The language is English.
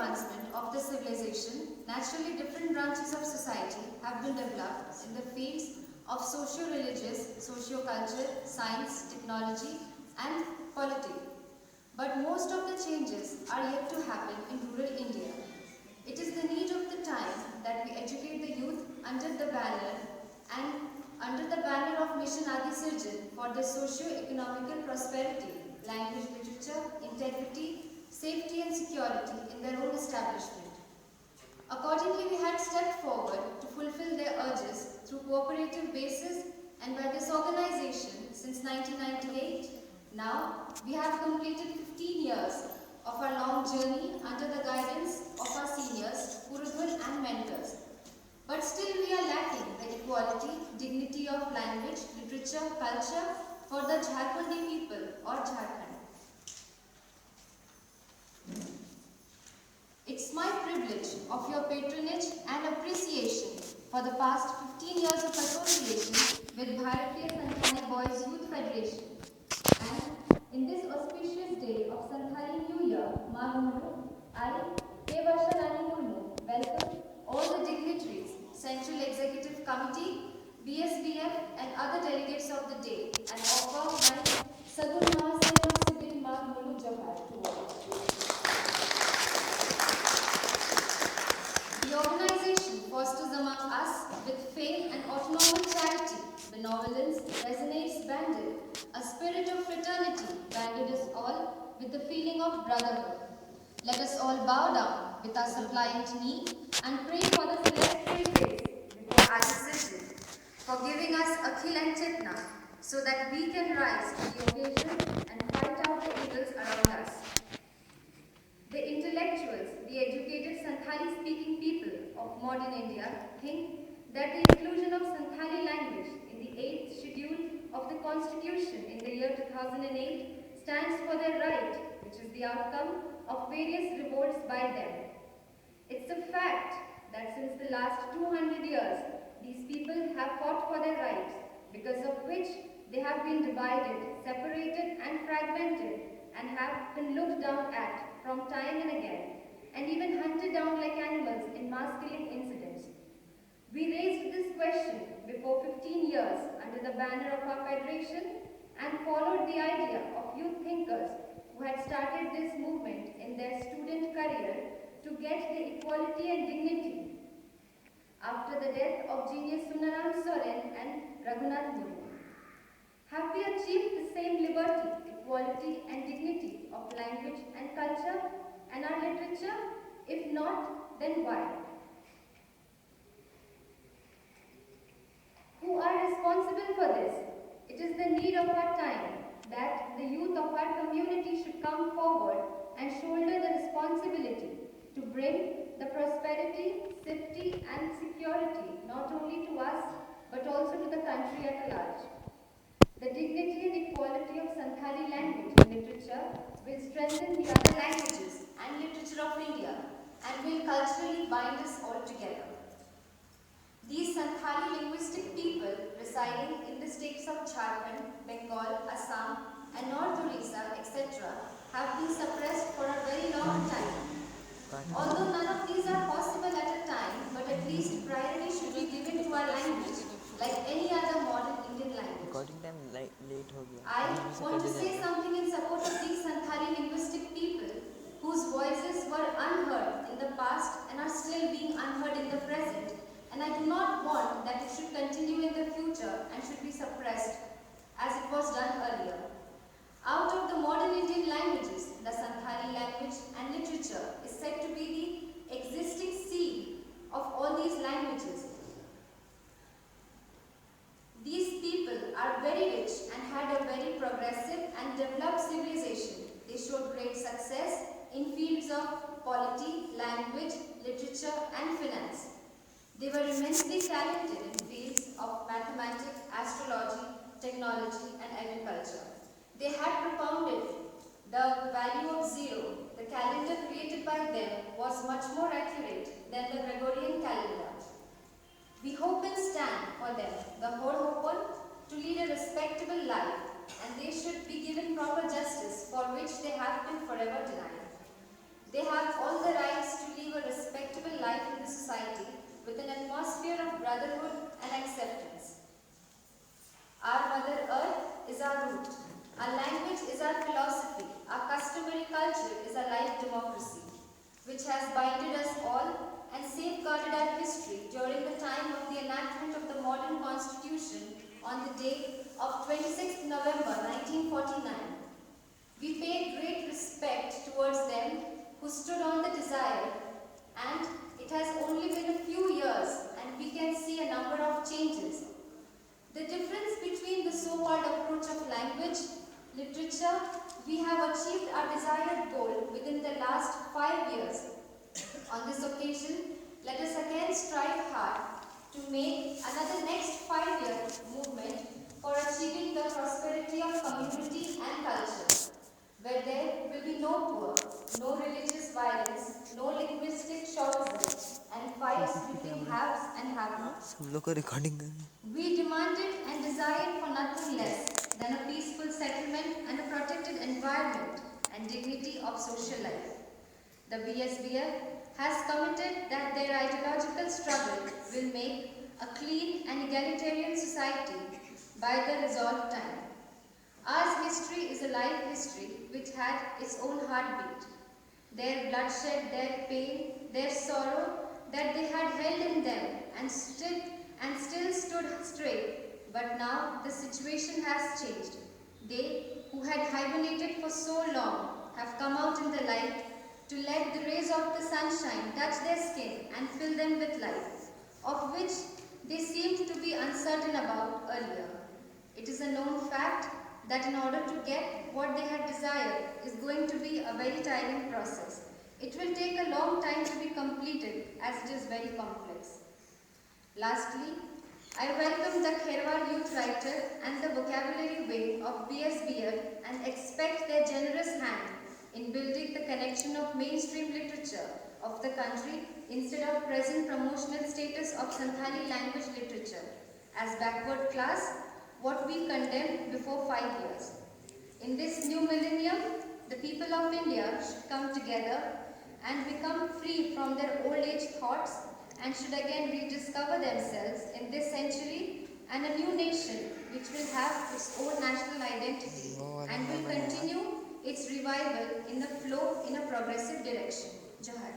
advancement of the civilization, naturally different branches of society have been developed in the fields of socio-religious, socio-culture, science, technology and politics. But most of the changes are yet to happen in rural India. It is the need of the time that we educate the youth under the banner of Mission Adi Sirjan for their socio-economical prosperity, language, literature, integrity, safety and security in their own establishment. Accordingly, we had stepped forward to fulfill their urges through cooperative basis, and by this organization since 1998, now we have completed 15 years of our long journey under the guidance of our seniors, Purudhul and mentors. But still we are lacking the equality, dignity of language, literature, culture for the Jharkhandi people or Jharkhand. It's my privilege of your patronage and appreciation for the past 15 years of association with Bharatiya Santhali Boys Youth Federation. And in this auspicious day of Santhali New Year, Murmu, I, BarshaRani Murmu, welcome all the dignitaries, Central Executive Committee, BSBF and other delegates of the day, and offer my Sagun Mahasaya of Civil Murmu Johar to all. The organization fosters among us with faith and autonomous charity, benevolence, resonates banded, a spirit of fraternity banded us all with the feeling of brotherhood. Let us all bow down with our suppliant knee and pray for the celestial grace before Adi Sirjan, for giving us Akhil and Chetna, so that we can rise to the occasion and fight out the evils around us. The intellectuals, the educated Santhali-speaking people of modern India think that the inclusion of Santhali language in the 8th schedule of the Constitution in the year 2008 stands for their right, which is the outcome of various revolts by them. It's a fact that since the last 200 years, these people have fought for their rights, because of which they have been divided, separated and fragmented, and have been looked down at from time and again, and even hunted down like animals in mass killing incidents. We raised this question before 15 years under the banner of our federation and followed the idea of youth thinkers who had started this movement in their student career to get the equality and dignity after the death of genius Sundaram Soren and Raghunath Murmu. Have we achieved the same liberty, equality and dignity of language and culture and our literature? If not, then why? Who are responsible for this? It is the need of our time that the youth of our community should come forward and shoulder the responsibility to bring the prosperity, safety and security not only to us but also to the country at large. The dignity and equality of Santhali language and literature will strengthen the other languages and literature of India and will culturally bind us all together. These Santhali linguistic people residing in the states of Jharkhand, Bengal, Assam and North Orissa, etc. have been suppressed for a very long time. Although none of these are possible at a time, but at least priority should be given to our language, like any other modern Indian language. I want to say something in support of these Santhali linguistic people whose voices were unheard in the past and are still being unheard in the present, and I do not want that it should continue in the future and should be suppressed as it was done earlier. Out of the modern Indian languages, the Santhali language and literature is said to be the existing seed of all these languages. These people are very rich and had a very progressive and developed civilization. They showed great success in fields of polity, language, literature and finance. They were immensely talented in fields of mathematics, astrology, technology and agriculture. They had propounded the value of zero. The calendar created by them was much more accurate than the Gregorian calendar. We hope and stand for them, the whole hope, to lead a respectable life, and they should be given proper justice for which they have been forever denied. They have all the rights to live a respectable life in the society with an atmosphere of brotherhood and acceptance. Our Mother Earth is our root. Our language is our philosophy. Our customary culture is our life democracy, which has binded us all and safeguarded our history during the time of the enactment of the modern constitution on the day of 26th November 1949. We paid great respect towards them who stood on the desire, and it has only been a few years and we can see a number of changes. The difference between the so-called approach of language, literature, we have achieved our desired goal within the last 5 years. On this occasion, let us again strive hard to make another next 5-year movement for achieving the prosperity of community and culture, where there will be no poor, no religious violence, no linguistic chauvinism, and fights between haves and have-nots. We demanded and desired for nothing less than a peaceful settlement and a protected environment and dignity of social life. The BSBF has committed that their ideological struggle will make a clean and egalitarian society by the resolved time. Ours history is a life history which had its own heartbeat. Their bloodshed, their pain, their sorrow that they had held in them and still stood straight. But now the situation has changed. They who had hibernated for so long have come out in the light to let the rays of the sunshine touch their skin and fill them with life, of which they seemed to be uncertain about earlier. It is a known fact that in order to get what they had desired is going to be a very tiring process. It will take a long time to be completed as it is very complex. Lastly, I welcome the KHERWAL youth writer and the vocabulary wing of BSBF and expect their generous hand in building the connection of mainstream literature of the country instead of present promotional status of Santhali language literature as backward class, what we condemned before 5 years. In this new millennium, the people of India should come together and become free from their old age thoughts and should again rediscover themselves in this century and a new nation which will have its own national identity and will continue its revival in a progressive direction. Johar.